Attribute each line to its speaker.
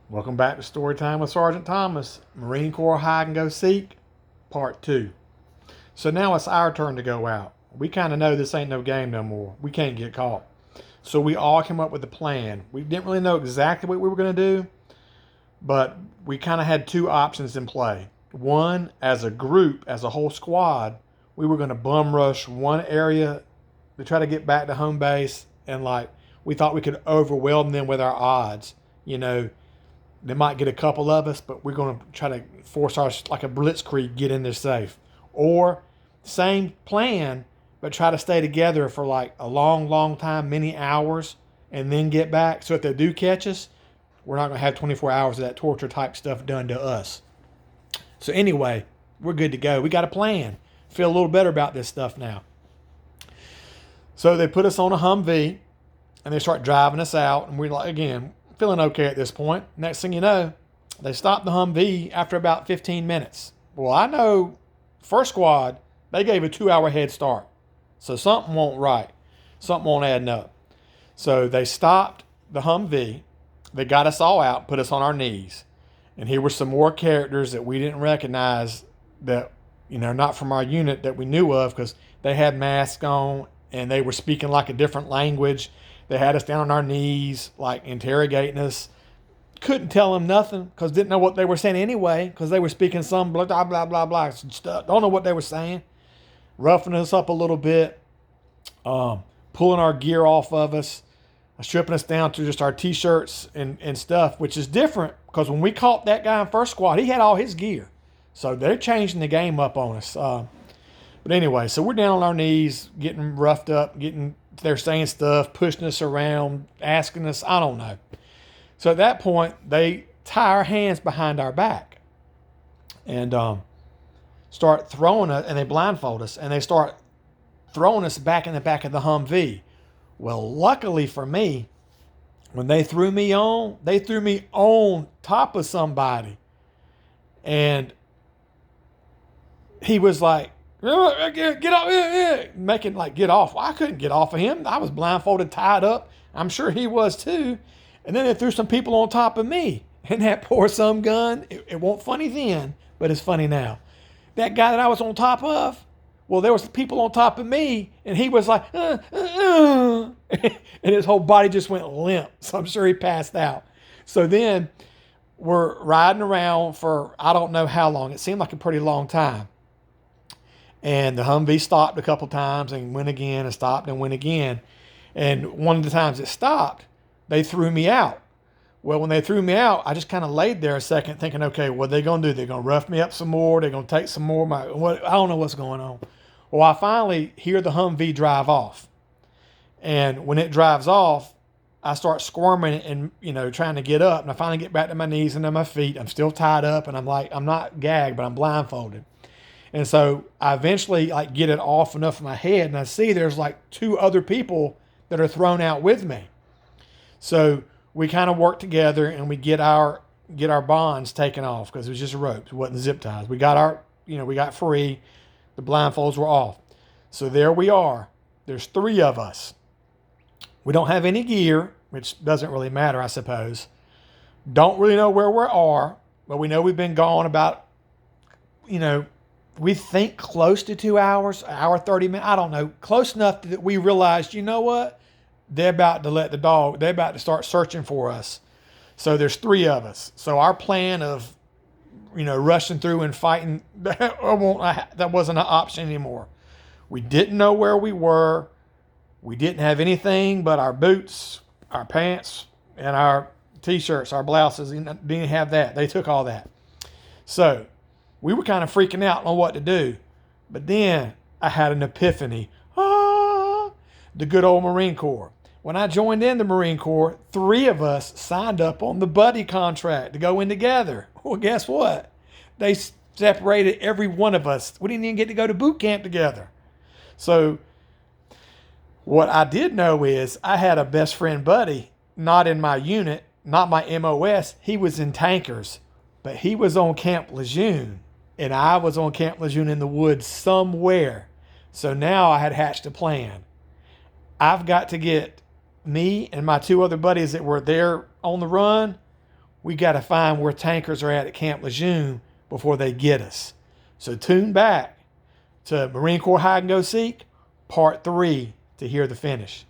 Speaker 1: Welcome back to Storytime with Sergeant Thomas, Marine Corps Hide and Go Seek, Part 2. So now it's our turn to go out. We kind of know this ain't no game no more. We can't get caught. So we all came up with a plan. We didn't really know exactly what we were going to do, but we kind of had two options in play. One, as a group, as a whole squad, we were going to bum rush one area to try to get back to home base, and we thought we could overwhelm them with our odds. You know, they might get a couple of us, but we're going to try to force like a blitzkrieg, get in there safe. Or same plan, but try to stay together for like a long, long time, many hours, and then get back. So if they do catch us, we're not going to have 24 hours of that torture type stuff done to us. So anyway, we're good to go. We got a plan. Feel a little better about this stuff now. So they put us on a Humvee, and they start driving us out, and we're like, again, feeling okay at this point. Next thing you know, they stopped the Humvee after about 15 minutes. Well, I know first squad, they gave a 2-hour head start. So something won't right. Something won't add up. So they stopped the Humvee. They got us all out, put us on our knees. And here were some more characters that we didn't recognize that, not from our unit that we knew of, because they had masks on and they were speaking like a different language. They had us down on our knees, like interrogating us. Couldn't tell them nothing because didn't know what they were saying anyway, because they were speaking some blah, blah, blah, blah, blah stuff. Don't know what they were saying. Roughing us up a little bit, pulling our gear off of us, stripping us down to just our T-shirts and stuff, which is different because when we caught that guy in first squad, he had all his gear. So they're changing the game up on us. But anyway, so we're down on our knees, getting roughed up, they're saying stuff, pushing us around, asking us, I don't know. So at that point, they tie our hands behind our back and start throwing us, and they blindfold us, and they start throwing us back in the back of the Humvee. Well, luckily for me, when they threw me on top of somebody. And he was like, get off, making like get off. Well, I couldn't get off of him. I was blindfolded, tied up. I'm sure he was too. And then they threw some people on top of me. And that poor some gun, it wasn't funny then, but it's funny now. That guy that I was on top of, well, there was people on top of me, and he was like, and his whole body just went limp. So I'm sure he passed out. So then we're riding around for I don't know how long. It seemed like a pretty long time. And the Humvee stopped a couple times and went again and stopped and went again. And one of the times it stopped, they threw me out. Well, when they threw me out, I just kind of laid there a second thinking, okay, what are they going to do? They're going to rough me up some more. They're going to take some more. I don't know what's going on. Well, I finally hear the Humvee drive off. And when it drives off, I start squirming and, trying to get up. And I finally get back to my knees and to my feet. I'm still tied up. And I'm like, I'm not gagged, but I'm blindfolded. And so I eventually get it off enough of my head. And I see there's like 2 other people that are thrown out with me. So we kind of work together and we get our bonds taken off because it was just ropes. It wasn't zip ties. We got we got free. The blindfolds were off. So there we are. There's 3 of us. We don't have any gear, which doesn't really matter, I suppose. Don't really know where we are, but we know we've been gone about, we think close to 2 hours, 1 hour, 30 minutes. I don't know. Close enough that we realized, you know what? They're about to start searching for us. So there's 3 of us. So our plan of, rushing through and fighting, that wasn't an option anymore. We didn't know where we were. We didn't have anything but our boots, our pants, and our T-shirts, our blouses. Didn't have that. They took all that. So we were kind of freaking out on what to do. But then I had an epiphany. The good old Marine Corps. When I joined in the Marine Corps, 3 of us signed up on the buddy contract to go in together. Well, guess what? They separated every one of us. We didn't even get to go to boot camp together. So what I did know is I had a best friend buddy, not in my unit, not my MOS. He was in tankers, but he was on Camp Lejeune, and I was on Camp Lejeune in the woods somewhere. So now I had hatched a plan. I've got to get me and my 2 other buddies that were there on the run. we got to find where tankers are at Camp Lejeune before they get us. So tune back to Marine Corps Hide and Go Seek, Part 3 to hear the finish.